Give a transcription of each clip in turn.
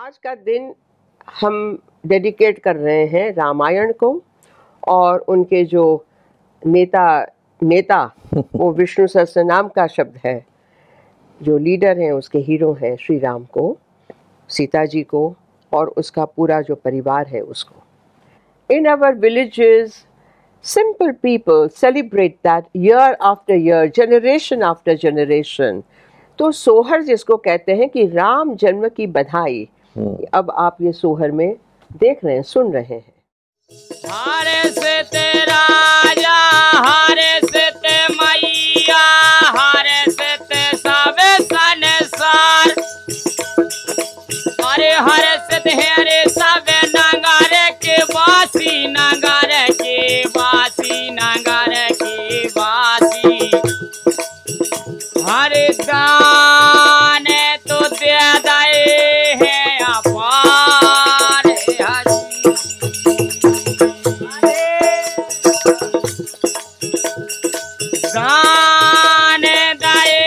आज का दिन हम डेडिकेट कर रहे हैं रामायण को और उनके जो नेता वो विष्णु सहस्त्रनाम का शब्द है, जो लीडर हैं उसके हीरो हैं श्री राम को, सीता जी को और उसका पूरा जो परिवार है उसको. In our villages, simple people celebrate that year after year, generation after generation. तो सोहर जिसको कहते हैं कि राम जन्म की बधाई, अब आप ये सोहर में देख रहे हैं, सुन रहे हैं. हारे से ते राजा, हारे से ते मैया, हारे से ते सबे संसार, अरे हरे से ते हरे सबे नगारे के वासी, नगारे के वासी, नगारे के वासी. हरे गाने तो दे दे हैं अपार हसी. गाने दाए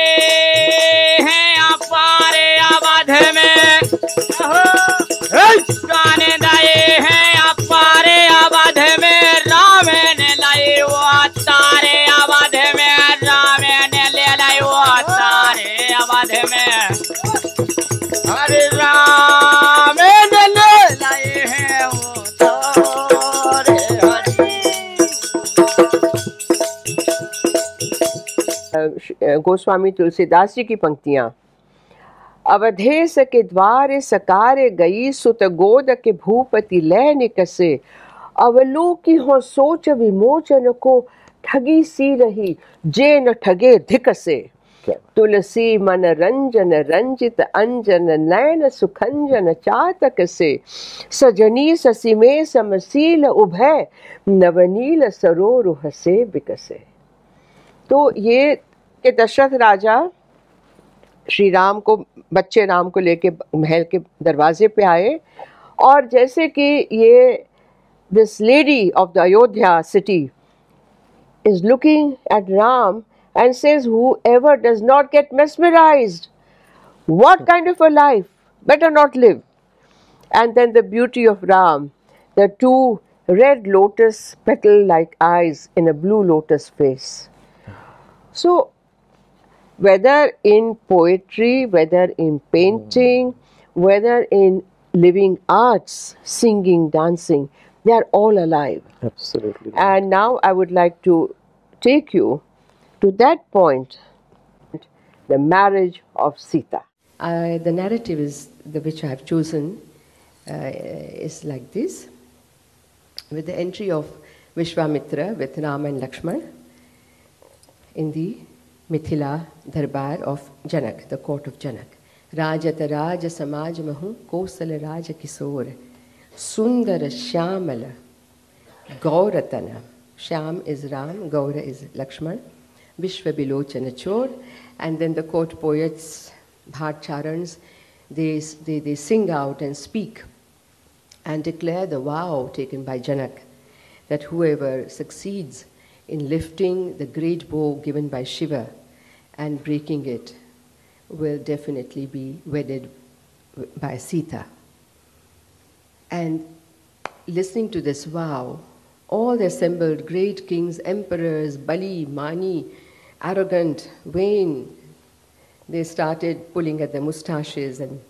हैं अपार अवध में, गाने दाए हैं अपार अवध में, राम ने लाए वो तारे अवध में, राम ने ले लाए वो तारे अवध में, हरे राम ने ले लाए हैं वो तारे गोस्वामी तुलसीदास जी की पंक्तियां. अवधेश के द्वार सकारे गई, सुत गोद के भूपति लय निकसे, अवलोकी हो सोच विमोचन को, ठगी सी रही जे न ठगे धिक से. तुलसी मन रंजन रंजित अंजन, नयन सुखंजन चातक से, सजनी ससी में समशील उभय, नवनील सरोरुह से बिकसे. तो ये कि दशरथ राजा श्री राम को, बच्चे राम को लेके महल के दरवाजे पे आए, और जैसे कि ये this lady of the Ayodhya city is looking at Ram and says, whoever does not get mesmerized, what kind of a life, better not live. And then the beauty of Ram, the two red lotus petal like eyes in a blue lotus face. So whether in poetry, whether in painting, whether in living arts, singing, dancing, they are all alive. Absolutely. And now I would like to take you to that point, the marriage of Sita. The narrative is which I have chosen is like this, with the entry of Vishwamitra with Ram and Lakshman in the Mithila Darbar of Janak, the court of Janak. Rajata Raja Samaj Mahu Kosala Raja Kisor Sundara Shyamala Gauratana. Shyam is Ram, Gaura is Lakshman, Vishwa Bilochana Chor, and then the court poets, Bharcharans, they sing out and speak and declare the vow taken by Janak that whoever succeeds in lifting the great bow given by Shiva and breaking it will definitely be wedded by Sita. And listening to this vow, all the assembled great kings, emperors, Bali, Mani, arrogant, vain, they started pulling at their mustaches and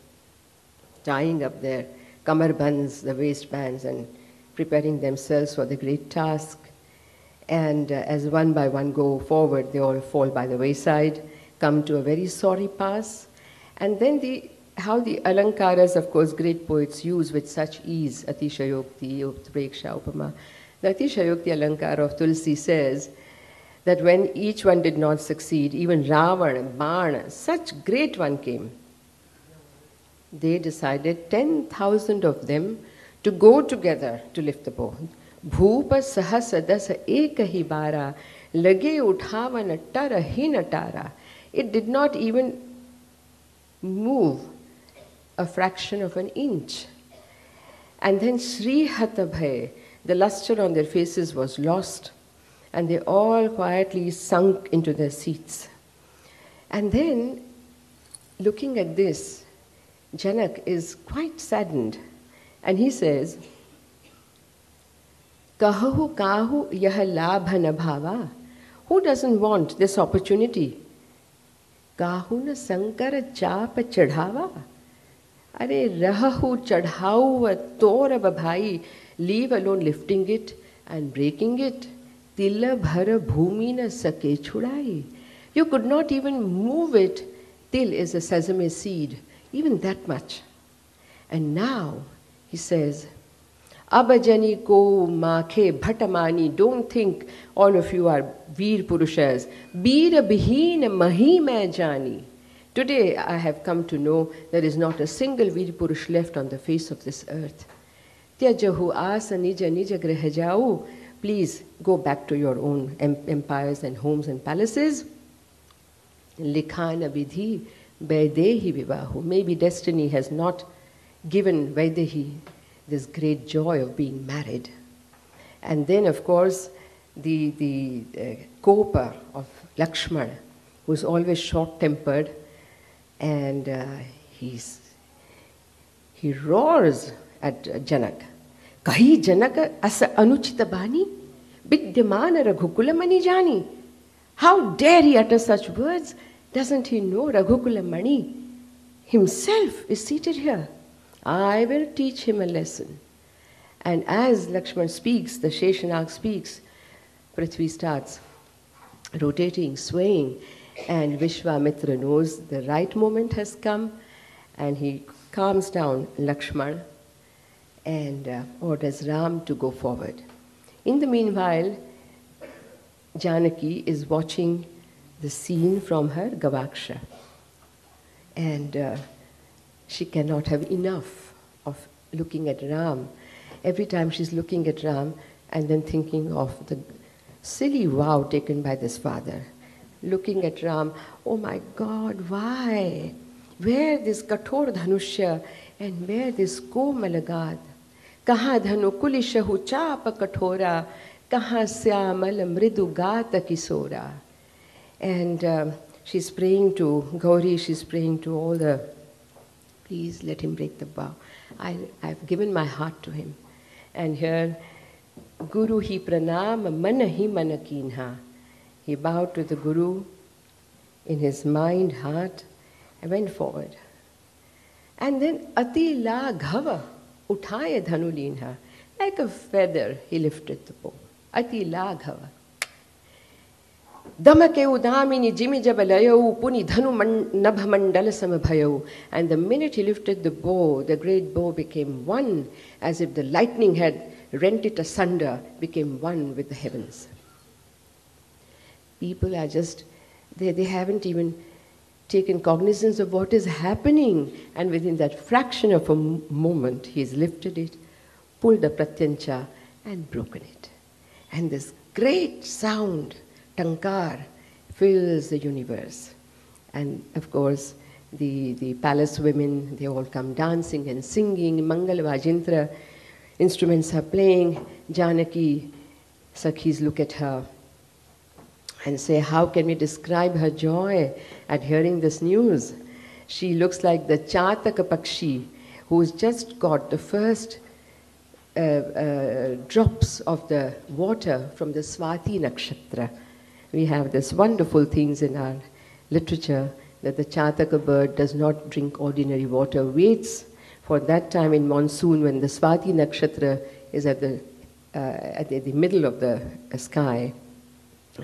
tying up their kamarbands, the waistbands, and preparing themselves for the great task. And as one by one go forward, they all fall by the wayside, come to a very sorry pass. And then how the alankaras, of course, great poets use with such ease, Atishayokti, Utpreksha, Upama. The Atishayokti Alankara of Tulsi says that when each one did not succeed, even Ravana, Bana, such great one came, they decided 10,000 of them to go together to lift the bow. Bhupa sahasa dasa ekahi bara, lage uthavan tara hinatara. It did not even move a fraction of an inch. And then Sri Hatabhay, the luster on their faces was lost, and they all quietly sunk into their seats. And then, looking at this, Janak is quite saddened, and he says, Kahu kahu yah labha na bhava. Who doesn't want this opportunity? Kahu na sankara chap chadhava. Are rahu chadhau tora babhai. Leave alone lifting it and breaking it. Tilla bhara bhumi na sake chudai. You could not even move it. Til is a sesame seed, even that much. And now, he says, Abajani ko makhe bhatamani. Don't think all of you are Veer Purushas. Veera biheen mahi main jani. Today I have come to know there is not a single Veer Purush left on the face of this earth. Tyajahu asa nija nija graha jau. Please go back to your own empires and homes and palaces. Likhana vidhi Vaidehi vivahu. Maybe destiny has not given Vaidehi this great joy of being married. And then, of course, the Kopa of Lakshmana, who's always short-tempered, and he roars at Janak. Kahi Janaka asa anuchita bani? Vidyamana Raghukula mani jani. How dare he utter such words? Doesn't he know Raghukula Mani himself is seated here? I will teach him a lesson. And as Lakshman speaks, the Sheshanag speaks, Prithvi starts rotating, swaying, and Vishwamitra knows the right moment has come, and he calms down Lakshman and orders Ram to go forward. In the meanwhile, Janaki is watching the scene from her Gavaksha. And she cannot have enough of looking at Ram. Every time she's looking at Ram and then thinking of the silly vow taken by this father. Looking at Ram, oh my God, why? Where this Kathor Dhanushya and where this Komalagad? Kaha dhanu kulishahu chapa kathora, kaha syamal mridu gata kisora. And she's praying to Gauri, she's praying to all the, please let him break the vow. I've given my heart to him. And here, Guru hi pranam mana hi manakinha. He bowed to the Guru in his mind, heart, and went forward. And then ati la ghava uthaya dhanulinha. Like a feather, he lifted the bow. Ati la ghava. Damake udamini jimi jabalayo puni dhanu nabha mandala samabhayo. And the minute he lifted the bow, the great bow became one, as if the lightning had rent it asunder, became one with the heavens. People are just, they haven't even taken cognizance of what is happening. And within that fraction of a moment, he's lifted it, pulled the pratyancha, and broken it. And this great sound, Tankar, fills the universe. And of course, the palace women, they all come dancing and singing. Mangala Vajintra, instruments are playing. Janaki, Sakhis look at her and say, how can we describe her joy at hearing this news? She looks like the Chataka Pakshi, who's just got the first drops of the water from the Swati Nakshatra. We have this wonderful things in our literature that the Chataka bird does not drink ordinary water, waits for that time in monsoon when the Swati Nakshatra is at the middle of the sky,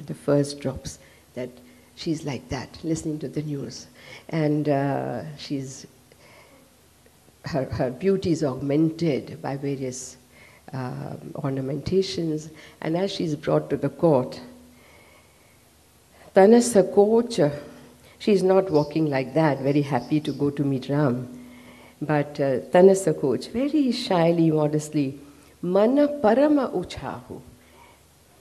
the first drops, that she's like that, listening to the news. And her beauty is augmented by various ornamentations. And as she's brought to the court, Tanasa Kocha, she's not walking like that, very happy to go to meet Ram. But Tanasa Koch, very shyly, modestly, Mana Parama Uchahu,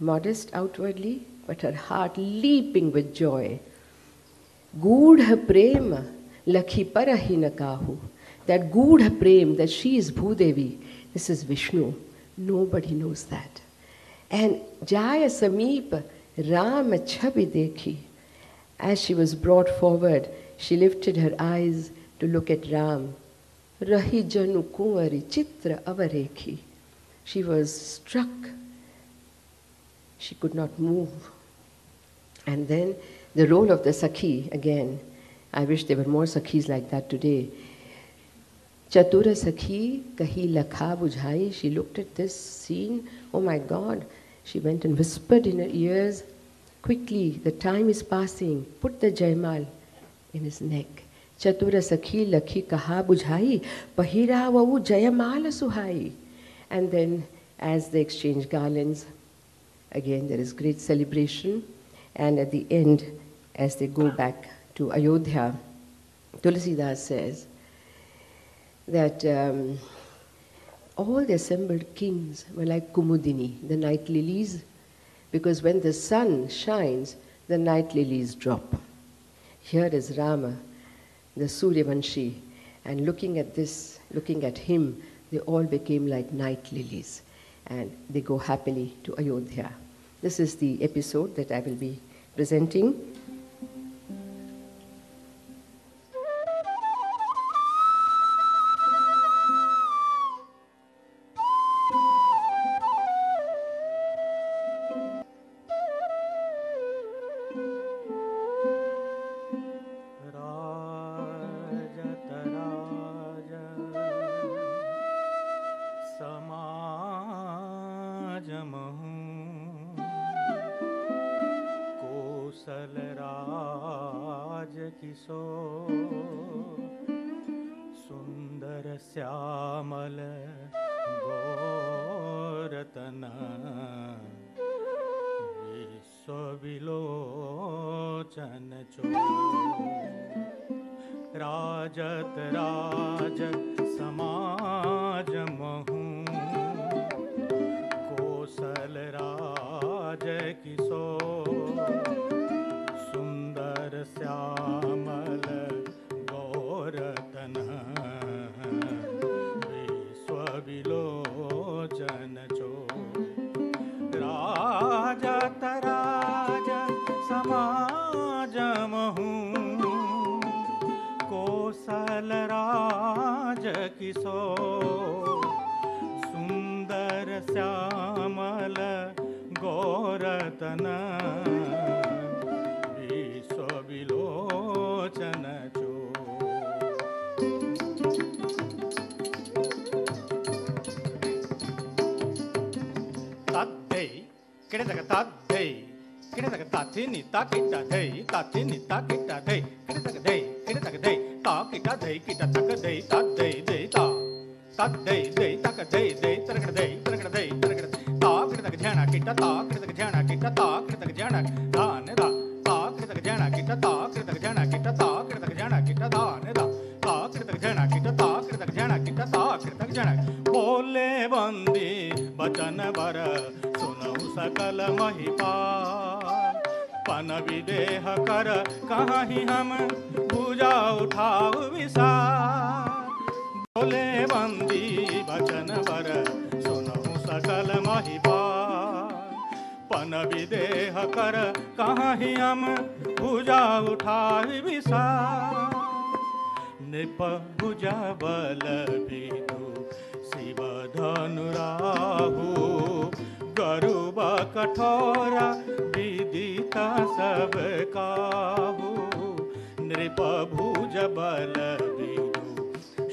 modest outwardly, but her heart leaping with joy. Gudha Prema Lakhi Parahina Kahu. That Gudha Prem, that she is Bhudevi, this is Vishnu. Nobody knows that. And Jaya Sameep Ram Chhabi Dekhi. As she was brought forward, she lifted her eyes to look at Ram. Rahi janu kunwari chitra avarekhi. She was struck. She could not move. And then the role of the Sakhi, again, I wish there were more Sakhis like that today. Chatura Sakhi kahi lakha bujhai. She looked at this scene. Oh my God. She went and whispered in her ears, quickly, the time is passing. Put the Jaimal in his neck. Chatura Sakhi lakhi kaha bujhai. Pahira vavu Jayamala suhai. And then as they exchange garlands, again there is great celebration. And at the end, as they go back to Ayodhya, Tulsidas says that all the assembled kings were like Kumudini, the night lilies, because when the sun shines, the night lilies drop. Here is Rama, the Suryavanshi, and looking at this, looking at him, they all became like night lilies, and they go happily to Ayodhya. This is the episode that I will be presenting. सुंदर श्यामल गोरतन विश्वविलोचन चो राजत राज समाज महू कौशल राज किशो सुंदर श्यामल गौरतन विश्वविलोचन चो राजत राज समाज महू कौशल राज किशो सुंदर श्यामल गौरतन विश्वविलोचन चो तद्धै किडतक तद्धै किडतक ताथिनि ताकिटा धै ताथिनि ताकिटा धै किडतक धै ताकिटा धै किडतक धै तद्धै धै ता तद्धै धै तक धै धै तरकड़ धै ताकिडतक झणा किटा ताकिडतक झणा किटा ताकिडतक झणा धान दा ताकिडतक झणा किटा ताकिडतक झणा किटा ताकिडतक झणा किटा धान दा ताकिडतक झणा किटा ताकिडतक झणा किटा ताकिडतक झणा बोले बंदी बचन बर सुनऊ सकल महिपाल पन विदेह कर कहीं हम भुजा उठाऊ विशाल बोले बंदी बचन बर सुनऊ सकल महिपाल पन विदेह कर कहीं हम भुजा उठाऊ विशाल नृप भुजा बल विदु शिव धनुराहु गरुब कठोरा विदिता सब काहू नृप भुज बल विदु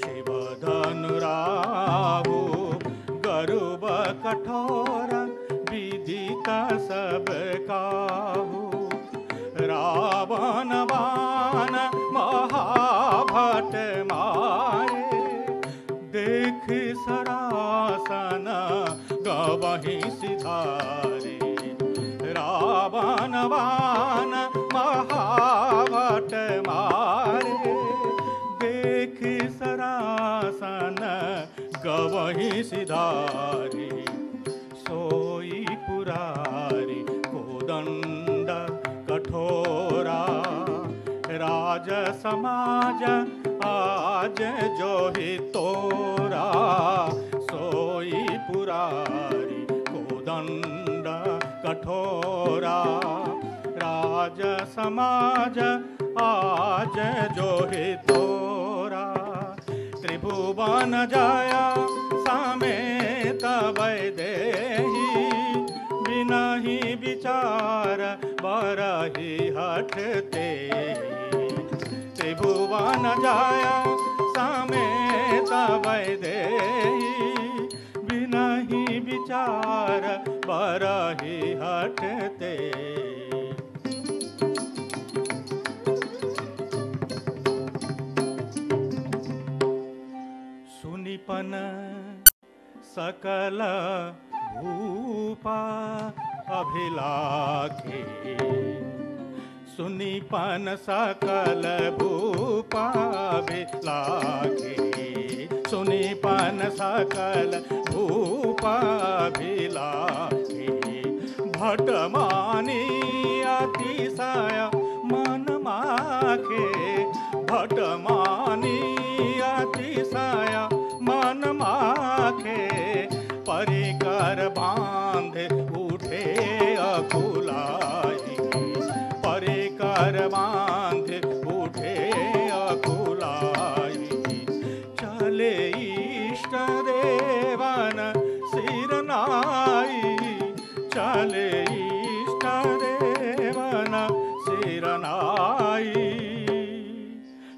शिव धनुराहु गरुब कठोरा विदिता सब काहू रावण बाण महाभट मारे देख सरासन गवहि सिधारे रावण बाण महाभट मारे देख सरासन गवहि सिधारे सोई पुरारी कोदंड कठोरा राज समाज आज जो ही तोरा सोई पुरारी कोदंड कठोरा राज समाज आज जो ही तोरा त्रिभुवन जाया समेत वैदेही, बिनहि विचार बरही हटते। त्रिभुवन जाया समेत वैदेही, बिनहि विचार बरही हटते। सुनिपन सकल भूपा अभिलाखे, सुनिपन सकल भूपा अभिलाखे, सुनिपन सकल भूपा अभिलाखे। भटमानी अतिशय मन माखे, भटमानी अतिशय मन माखे। परिकर बांध उठे अकुलाई, परिकर बांध उठे अकुलाई। चले इष्ट देवन सिर नाई, चले इष्ट देवन सिर नाई।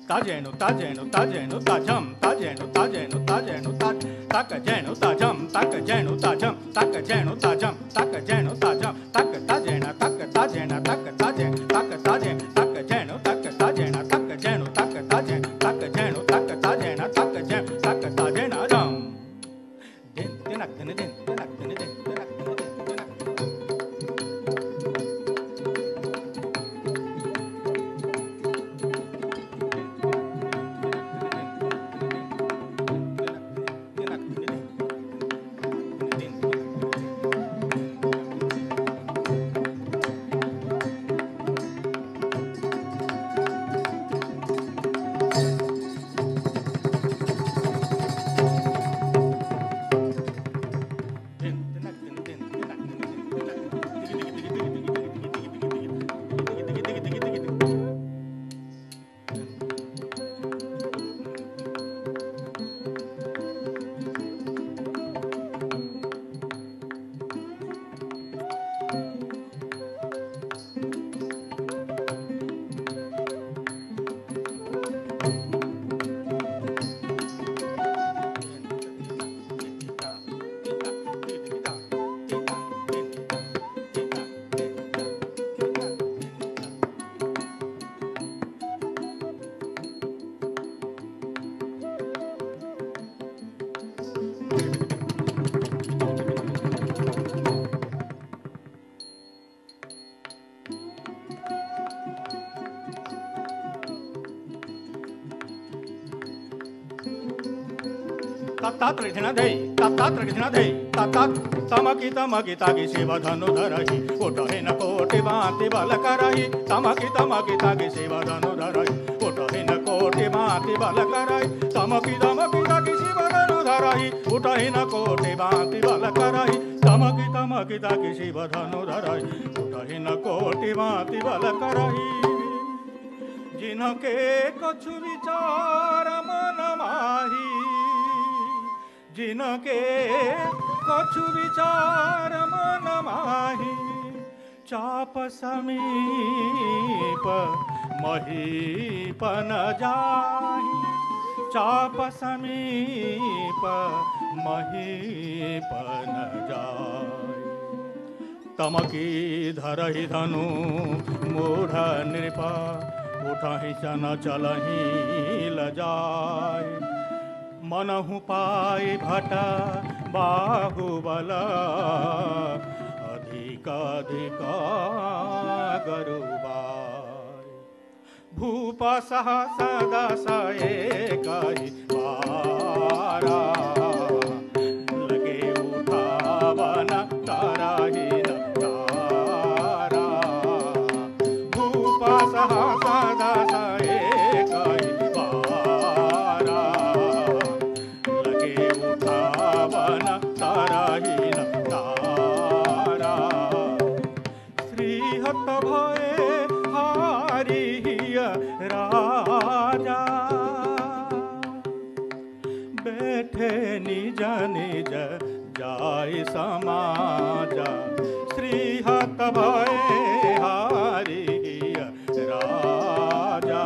ताजेनु ताजेनु ताजेनु ताजम, ताजेनु ताजेनु ताजेनु ताज, तक जेनु ताजम, तक जेनु ताजम, तक जेनु ताजम, तक जेनु ताजम, तक ताजेना, तक ताजेना, तक ताजे, तक ताजे, तक जेनु, तक ताजेना, तक जेनु, तक ताजे, तक जेनु, तक ताजेना, तक जे, तक ताजेना जम। दिन दिनक दिन दिन दिनक दिन दिन दिनक दिन तात्रिघ्न धै, तात्रिघ्न धै, तमकी तमकी तागी शिव धनु धरहि, उठहि न कोटि भांति बल करहि। तमकी तमकी तागी शिव धनु धरहि, उठहि न कोटि भांति बल करहि। तमकी तमकी तागी शिव धनु धरहि, उठहि न कोटि भांति बल करहि। तमकी तमकी तागी शिव धनु धरहि, उठहि न कोटि भांति बल करहि। जिनके कछु विचार मन माही, जिनके कछु विचार मन माही। चाप समीप महीप न जाहि, चाप समीप महीप न जाहि। तमकी धरहि धनु मूढ़ नृप, उठहि सन चलहि लजाय। मनहु पाई भटा बाहुबल, अधिक अधिक गरुबाय। भूप सहस दस एकहि बारा, लगे उठावन तरहि न तारा। भूप सहस दस एकहि बारा, लगे उठावन तरहि न तारा। श्रीहत भये हारिय राजा, निज निज जाय समाजा श्रीहत भय हारिय राजा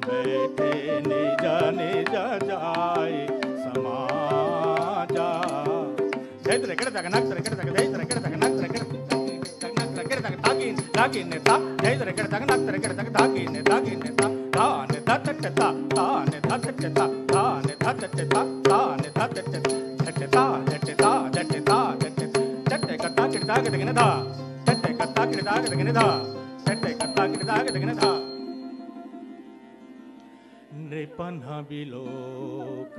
बैठे निज निज जाय समाजा धैत्र कर तक नक कर तक धैत्र कर तक नक कर तक ताकि ताकि ने ता धैत्र कर तक नक कर तक ताकि ने ता ता ने तत ता ने तत ता ता ने तत ता ता ने तत झट ता झट ता झट ता झट कत्ता किरता के तगने धा झट कत्ता किरता के तगने धा झट कत्ता किरता के तगने धा नृपन्ह बिलोक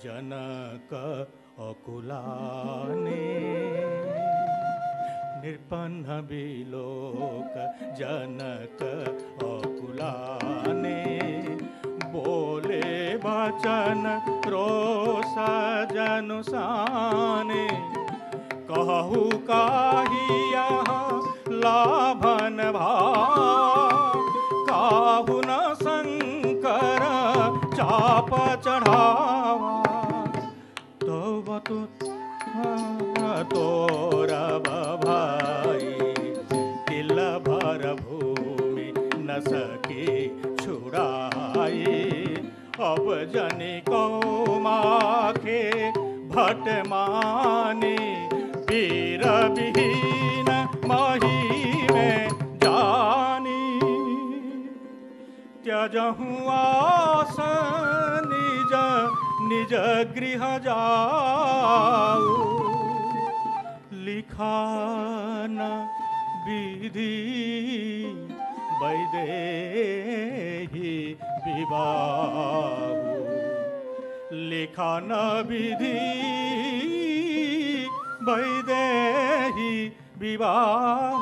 जनक अकुलाने नृपन्ह बिलोक जनक अकुलाने बोले वचन रोष जनुसाने कहु काहिया लाभन भाव काहु न शंकर चाप चढ़ावा तो तोरब भाई तिल भर भूमि न सके छुड़ाई अब जनि को माखे भट मानी वीर विहीन मही में जानी त्यजहु आस निज निज गृह जाऊ लिखा न विधि वैदेही विवाह लिखा न विधि वैदेही विवाह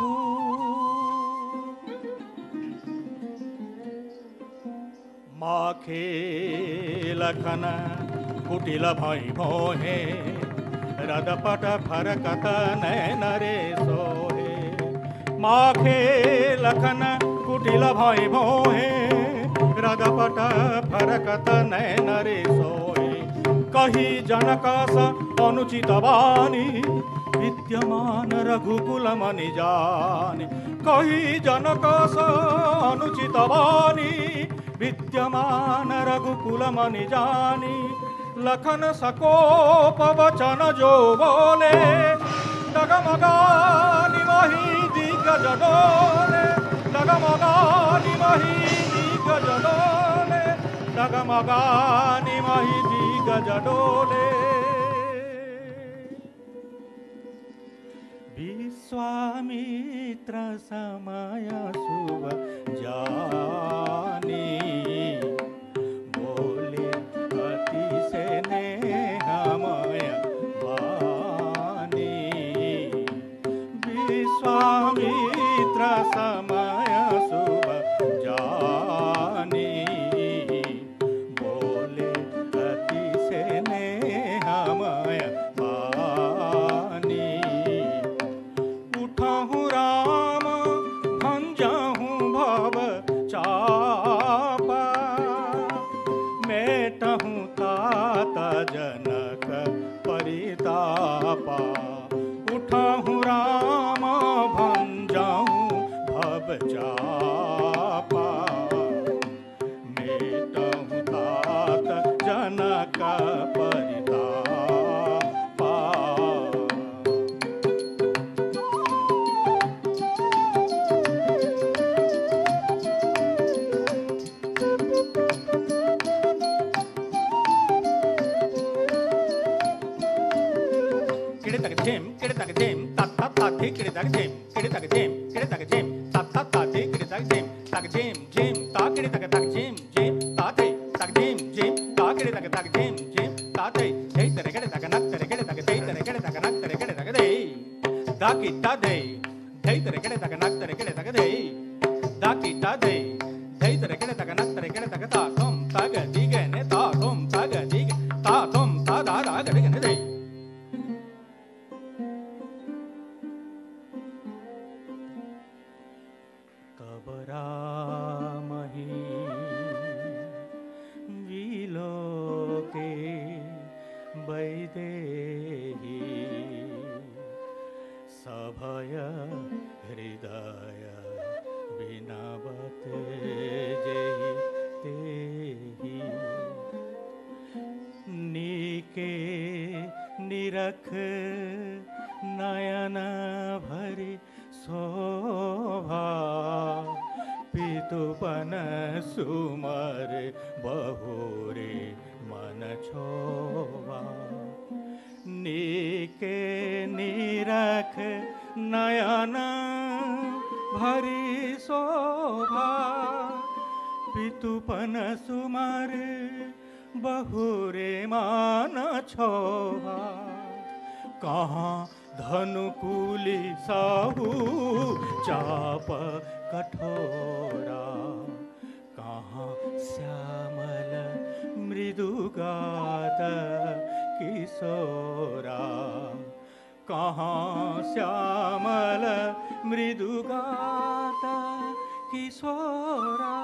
माखे लखन कुटिल भई मोहे रदपट फरकत नैन रे सोहे माखे लखन कुटिल भई मोहे रदपट फरकत नैन रे सोहे कही जनकास अनुचित वाणी विद्यमान रघुकुल मनि जानी कही जनकास अनुचित वाणी विद्यमान रघुकुल मनि जानी लखन सकोप वचन जो बोले डगमगानी मही दिग्गज डोले डगमगानी मही दिग्गज डोले डगमगानी मही दिग्गज डोले विश्वामित्र समय शुभ जानी विश्वामित्र समय शुभ जानी बोले अति से नेहमय पानी उठहु राम भंजहु भव चापा मेटहु तात जनक परितापा उठहु राम भंजहु भव चापा मेटहु तात जनक परितापा विलोके नीरख नयन भरी शोभा, पितुपन सुमर बहुरे मन छोभा। नीके नीरख नयन भरी शोभा, पितुपन सुमर बहुरे मान छोभा। कहाँ धनुकूली साहू चाप कठोरा, कहाँ श्यामल मृदुगात किशोरा, कहाँ श्यामल मृदुगात किशोरा।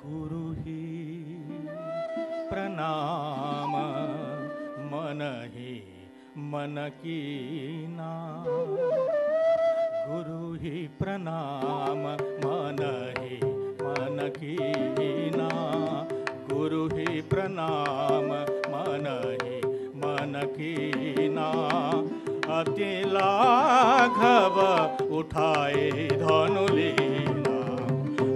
गुरु ही प्रणाम मन ही मन कीना, गुरु ही प्रणाम मन ही मन कीना, गुरु ही प्रणाम मन ही मन कीना। अति लाघव उठाए धनु लीना,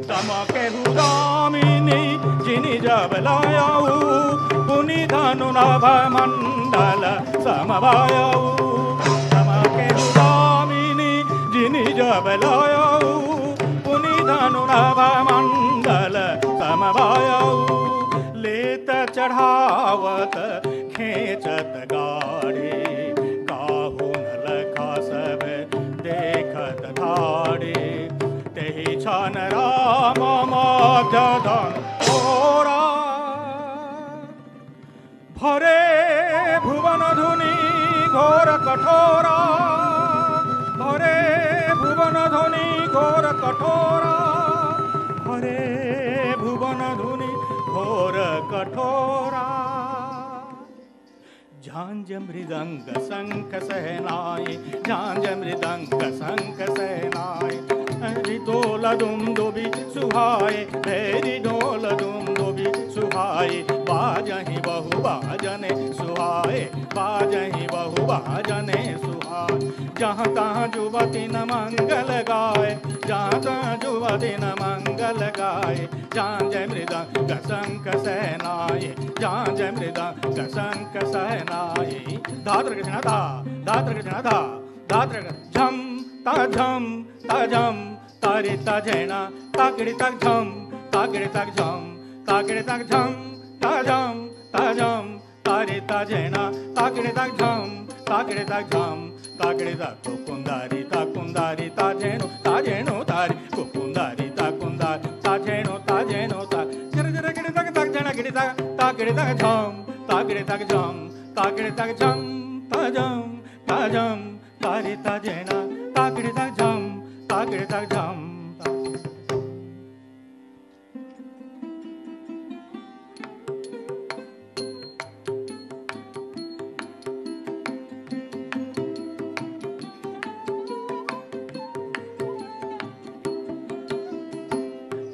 तमके हुदामिनी जिनि जब लायाऊ, पुनि धनु नभ मंडल समवायाऊ। तमके हुदामिनी जिनि जब लायाऊ, पुनि धनु नभ मंडल समवायाऊ। लेत चढ़ावत खेचत गाड़ी, काहू न लखा सब देखत धाड़ी। तेहि छन राम मध्य धन ओरा, भरे भुवन धुनि घोर कठोरा, भरे भुवन धुनि घोर कठोरा, भरे भुवन धुनि घोर कठोरा। झांझ मृदंग शंख सहनाई, झांझ मृदंग शंख सहनाई। भैरी ढोल दुमदुबी सुहाए, भैरी ढोल दुमदुबी सुहाए। बाजहि बहु बाजने सुहाए, बाजहि बहु बाजने सुहाए। जहाँ तहाँ जुवती न मंगल गाए, जहाँ तहाँ जुवती न मंगल गाए। झांझ मृदंग शंख सहनाई, झांझ मृदंग शंख सहनाई। धात्र कृष्ण धा, धात्र कृष्ण धा, धात्र झम ता झम ता झम, तारे ता झैना ताकड़े तक झम, ताकड़े तक झम, ताकड़े तक झम ता झम ता झम। तारे ता झैना ताकड़े तक झम, ताकड़े तक झम, ताकड़े तक कुंदारी ता कुंदारी ता झैनो तारी। कुंदारी ता कुंदारी ता झैनो ता जर जर गिड़े तक झैना गिड़े तक ताकड़े तक झम, ताकड़े तक झम, ताकड़े तक झम ता झम ता झम। तारे ता झैना ताकड़े तक झम, ताकड़े तक झम।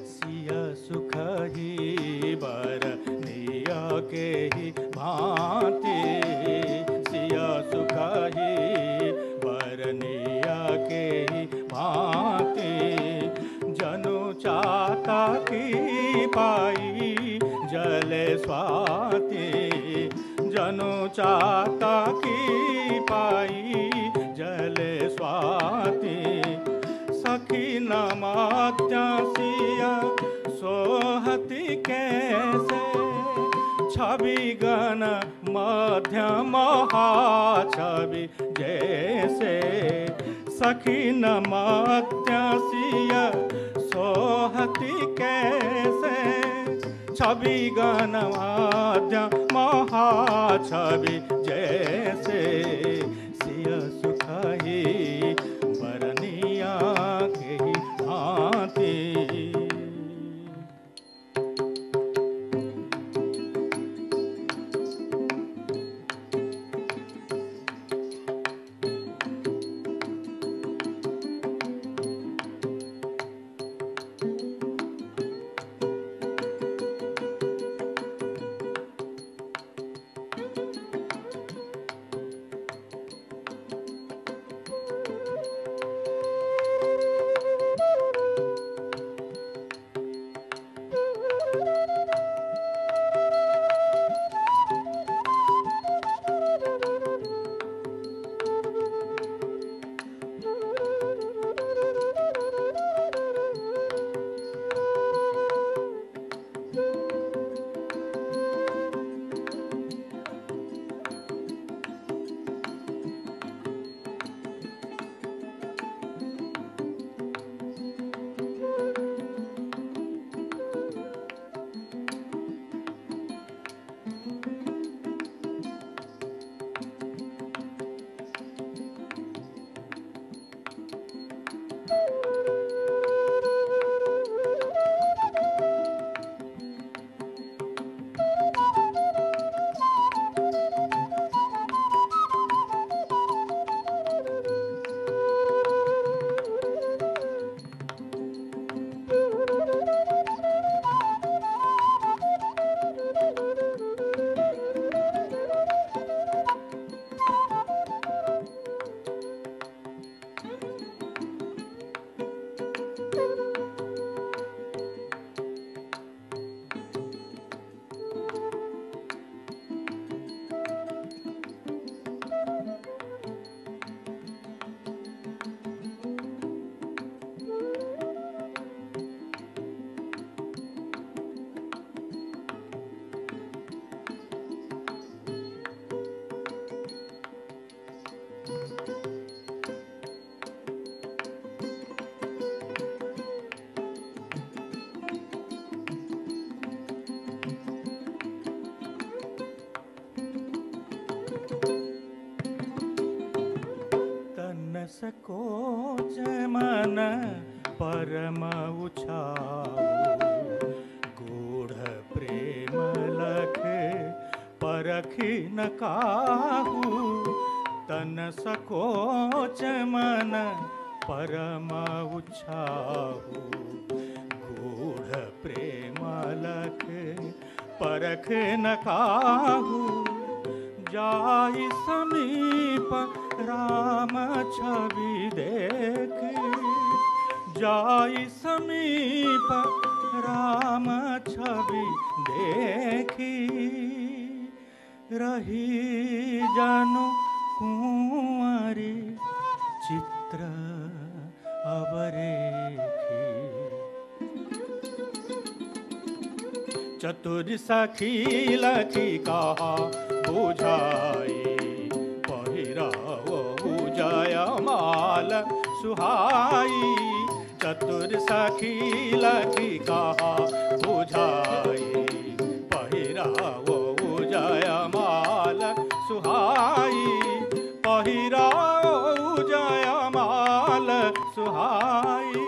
सिया सुख ही बरनिया के ही भांति, सिया सुख ही बरनिया के ही भांति। जनु चाहता की पाई जले स्वाति, जनु चाहता की पाई जले स्वाति। सखी नमात्यासिया सोहती कैसे, छवि गण मध्य महाछवि जैसे। सखी नमात्यासिया सोहती कैसे, छवि गण मध्य महाछवि जैसे। सिया सुख ही बरनिया के ही भांति। सकोच मन परम उछाऊ, गूढ़ प्रेम लख परखी न काहू, तन सकोच मन परम उछाऊ, गूढ़ प्रेम लख परख न काहू, जाई समीप राम छवि देख, जाई समीप राम छवि देखी, रही जानो कुंवारी चित्र अबरेखी। चतुर सखी लखी कहा बुझाई, पहिराओ बुझाय माल सुहाई, चतुर सखी लखी कहा बुझाई, पहिराओ बुझाय माल सुहाई, पहिराओ बुझाय माल सुहाई।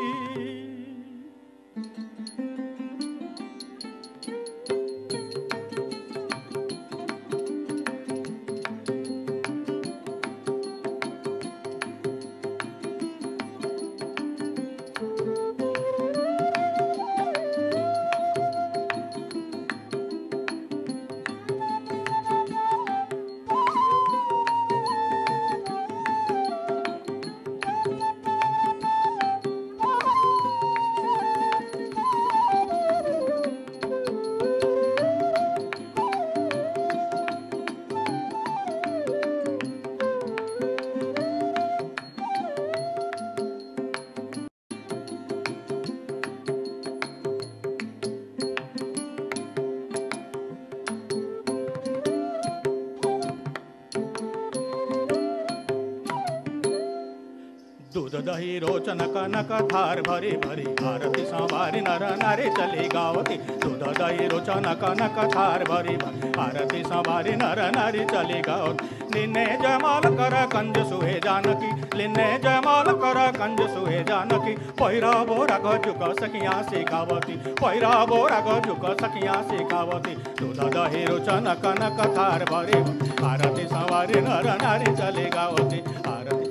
दूध दही रोचन कनक थार भरी भरी, आरती संवारी नर नारी चली गावती, दूध दही रोचन कनक थार भरी भरी, आरती संवारी नर नारी चली गावती, लिन्ने जयमाल कर कंज सुहे जानकी, लिन्ने जयमाल कर कंज सुहे जानकी, पहिरा बोरा गजुक सखियां सिखावती, पहिरा बोरा गजुक सखियां सिखावती, दूध दही रोचन कनक थार भरी भरी, आरती संवारी नर नारी चली गावती, आरती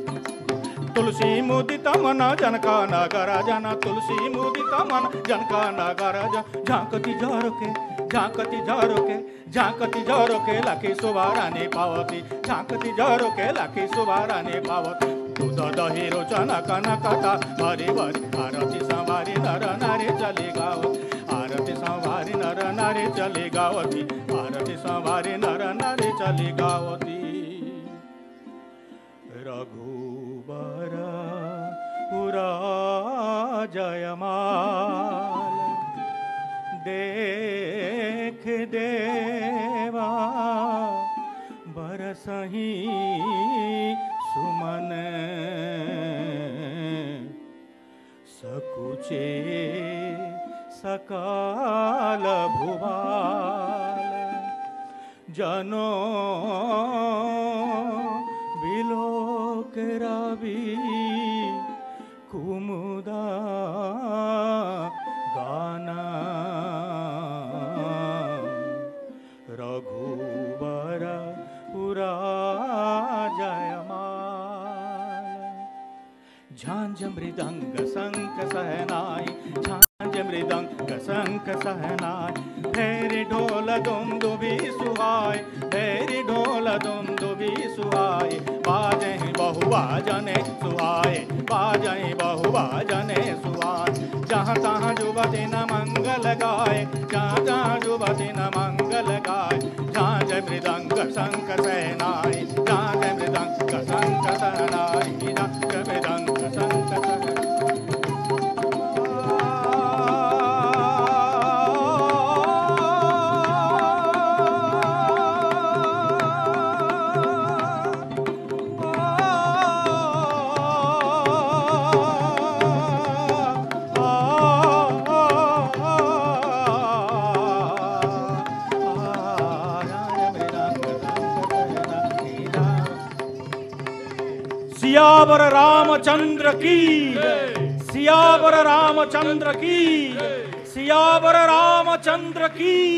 तुलसी मुदित मन जनका नगर जन, तुलसी मुदित मन जनका नगर जन, झांकती झरोके झांकती झरोके झांकती झरोके लाखी सुवाराने पावती, झांकती झरोके लाखी सुवाराने पावती, दूध दही रोचन कनक थार भरी भरी, आरती संवारी नर नारी चली गावती, आरती संवारी नर नारी चली गावती, आरती संवारी नर नारी चली गावती। रघुबर पुरा जयमाल, देख देवा बरसही सुमन, सकुचे सकाल भुवाल, जनो बिलोक रवि कुमुदा गाना, रघुबर पुरा जयमाल, झांझ मृदंग शंख सहनाई, झांझ मृदंग शंख सहनाई, फेरी ढोल दुमदुभी सुहाय, फेरी ढोल दुमदुभी सुहाय, बाजहि बहुआ जने सुहाय, बाजहि बहुआ जने सुहाय, जहाँ तहाँ जुबती न मंगल गाय, जहाँ तहाँ जुबती न मंगल गाय, झांझ मृदंग शंख सहनाई, झांझ मृदंग शंख सहनाई, झांझ मृदंग शंख सहनाई। सियावर रामचंद्र की, सियावर रामचंद्र की, सियावर रामचंद्र की।